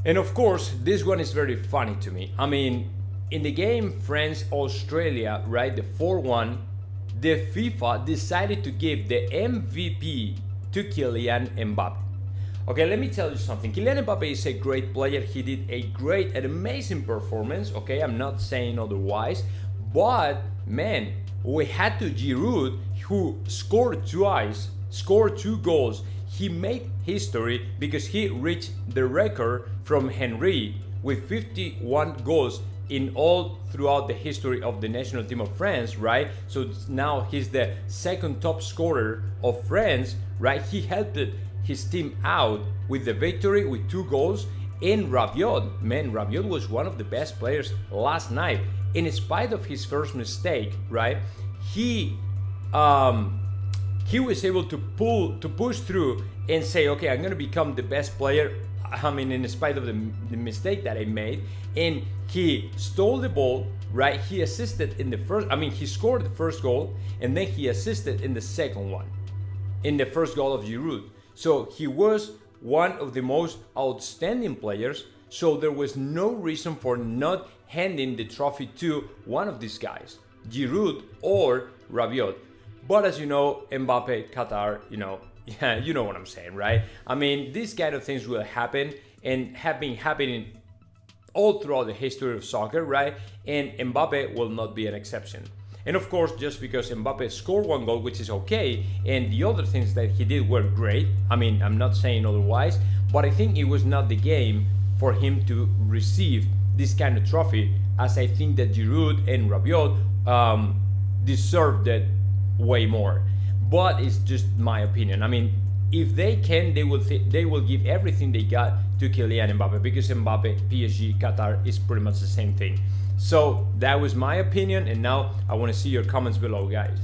And of course, this one is very funny to me. I mean, in the game France-Australia, right, the 4-1, the FIFA decided to give the MVP to Kylian Mbappe. Okay, let me tell you something. Kylian Mbappe is a great player. He did a great and amazing performance. Okay, I'm not saying otherwise. But, man, we had to Giroud, who scored twice, scored 2 goals. He made history because he reached the record from Henry with 51 goals in all throughout the history of the national team of France, right? So now he's the second top scorer of France, right? He helped his team out with the victory with 2 goals. And Rabiot, man, Rabiot was one of the best players last night. In spite of his first mistake, right? He was able to push through and say, okay, I'm gonna become the best player. I mean, in spite of the mistake that I made, and he stole the ball, right? He assisted in the first. I mean, he scored the first goal, and then he assisted in the second one, in the first goal of Giroud. So he was one of the most outstanding players. So there was no reason for not handing the trophy to one of these guys, Giroud or Rabiot. But as you know, Mbappe, Qatar, yeah, you know what I'm saying, right? I mean, these kind of things will happen and have been happening all throughout the history of soccer, right? And Mbappe will not be an exception. And of course, just because Mbappe scored 1 goal, which is okay, and the other things that he did were great, I mean, I'm not saying otherwise, but I think it was not the game for him to receive this kind of trophy, as I think that Giroud and Rabiot deserved it way more. But it's just my opinion. I mean, if they can, they will give everything they got to Kylian Mbappe, because Mbappe, PSG, Qatar is pretty much the same thing. So that was my opinion, and now I want to see your comments below, guys.